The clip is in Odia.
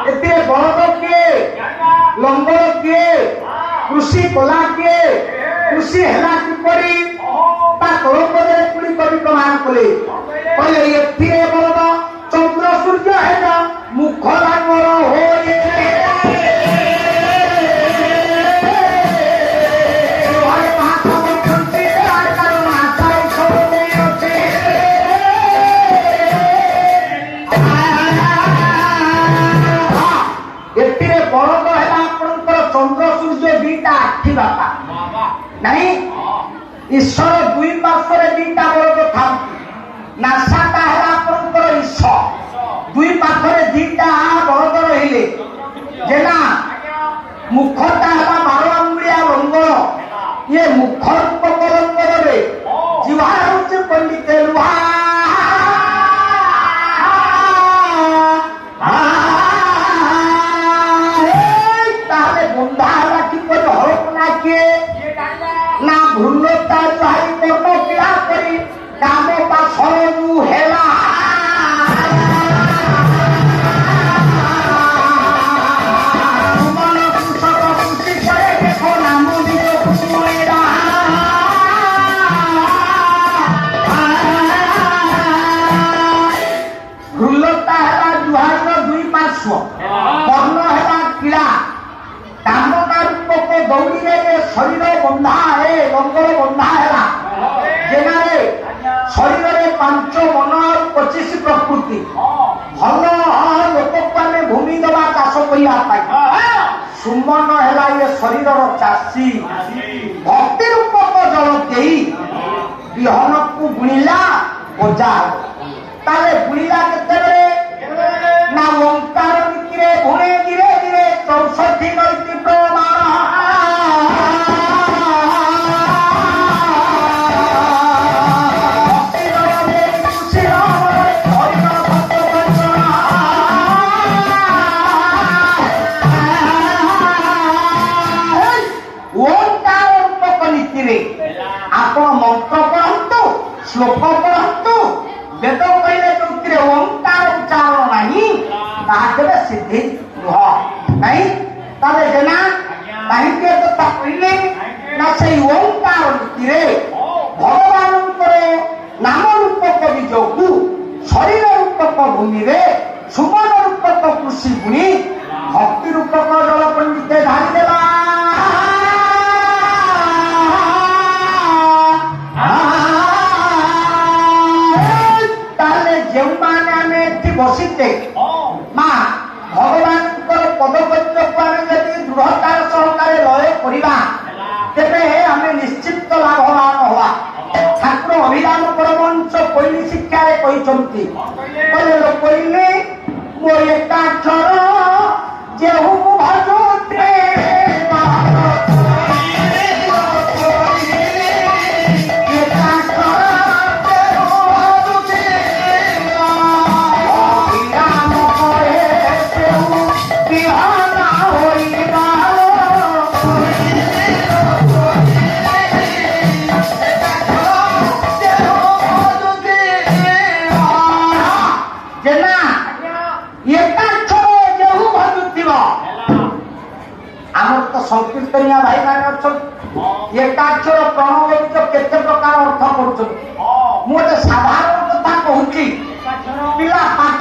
ଏଥିରେ ବଳଦ କିଏ, ଲଙ୍ଗଳ କିଏ, କୃଷି କଲା କିଏ, କୃଷି ହେଲା କିପରି ତା ତଳପଦରେ ପୁଣି କବି ପ୍ରମାଣ କଲେ। କହିଲେ ଏଥିରେ ବଳଦ ଚନ୍ଦ୍ର ସୂର୍ଯ୍ୟ ହେଲା ମୁଖ ଲାଙ୍ଗଳ ହୋଇ ଏଥିରେ ବଳଦ ହେଲା ଆପଣଙ୍କର ଚନ୍ଦ୍ର ସୂର୍ଯ୍ୟ ଦିଟା ଆଖି ବାପା ନାଇଁ। ଈଶ୍ୱର ଦୁଇ ପାର୍ଶ୍ୱରେ ଦିଟା ବଳଦ ଥାନ୍ତି। ନାସାଟା ହେଲା ଆପଣଙ୍କର ଈଶ୍ୱର, ଦୁଇ ପାଖରେ ଦିଟା ବଳଦ ରହିଲେ ଯେ ନା ମୁଖଟା ହେଲା 12 ଆଙ୍ଗୁଳିଆ ଲଙ୍ଗଳ। ଇଏ ମୁଖ ରୂପକ ଲଙ୍ଗଳରେ ଜିହ୍ୱା ହେଉଛି ପଣ୍ଡିତ ଲୁହା। ତାହେଲେ ବନ୍ଧା ହେଲା କିପରି ହଳପନା କିଏ ନା ଭୃଲତା ଜୁହାରି କର୍ମ କ୍ରିୟା କରି କାମ ବା ସରୁ ହେଲା। ଭୃଲତା ହେଲା ଜୁହାରିର ଦୁଇ ପାର୍ଶ୍ୱ, କର୍ଣ୍ଣ ହେଲା କ୍ରୀଡ଼ା, କାମଟା ରୂପକ ଦୌଡ଼ିରେ ଶରୀର ବନ୍ଧା ହେ ଲଙ୍ଗଳ ବନ୍ଧା ହେଲା। ଯେନାରେ ଶରୀରରେ 5 ମନ ଆଉ 25 ପ୍ରକୃତି। ଭଲ ଲୋକକୁ ଆମେ ଭୂମି ଦେବା ଚାଷ କରିବା ପାଇଁ। ସୁମନ ହେଲା ଇଏ ଶରୀରର ଚାଷୀ। ଭକ୍ତି ରୂପକ ଜଳ ଦେଇ ବିହନକୁ ବୁଣିଲା ଗଜା। ତାହେଲେ ବୁଣିଲା କେତେବେଳେ ନା ଓଙ୍କାର ନୀତିରେ ବୁଣେ ଧୀରେ ଧୀରେ 64 ନୈତି ପ୍ରମାଣ। ଓଙ୍କାର ରୂପକ ନୀତିରେ ଆପଣ ମନ୍ତ୍ର ପଢ଼ନ୍ତୁ, ଶ୍ଲୋକ ପଢ଼ନ୍ତୁ, ବେଦ କହିଲେ ଯୋଉଥିରେ ଓଙ୍କାର ଉଚ୍ଚାରଣ ନାହିଁ ତାହା କେବେ ସିଦ୍ଧି ନୁହ ନାଇଁ। ତାହେଲେ ଜେନା କାହିଁକି କଥା କହିଲେ ନା ସେଇ ଓଙ୍କାର ନୀତିରେ ଭଗବାନଙ୍କର ନାମ ରୂପକ ବୀଜକୁ ଶରୀର ରୂପକ ଭୂମିରେ ସୁମନ ରୂପକ କୃଷି ବୁଣି ଭକ୍ତି ରୂପକ ଜଳ ପଣ୍ଡିତେ ଢାଳିଦେଲା। ତାହେଲେ ଯେଉଁମାନେ ଆମେ ଏଠି ବସିଛେ ମା ଭଗବାନଙ୍କର ପଦପତ୍ୟକୁ ଆମେ ଯଦି ଦୃଢ଼ତାର ସହକାରେ ଲୟ କରିବା ତେବେ ଆମେ ନିଶ୍ଚିତ ଲାଭବାନ ହବା। ଠାକୁର ଅଭିରାମ ପରମହଂସ ପୈଲି ଶିକ୍ଷାରେ କହିଛନ୍ତି, କହିଲେ ମୋ ଏକାକ୍ଷର ଯେହୁ ଭଜୁତେ ସଂକୀର୍ତ୍ତନିଆ ଭାଇମାନେ ଅଛନ୍ତି। ଏକାକ୍ଷର ପ୍ରଣବ କେତେ ପ୍ରକାର ଅର୍ଥ କରୁଛନ୍ତି। ମୁଁ ଗୋଟେ ସାଧାରଣ କଥା କହୁଛି, ପିଲା ପାଠ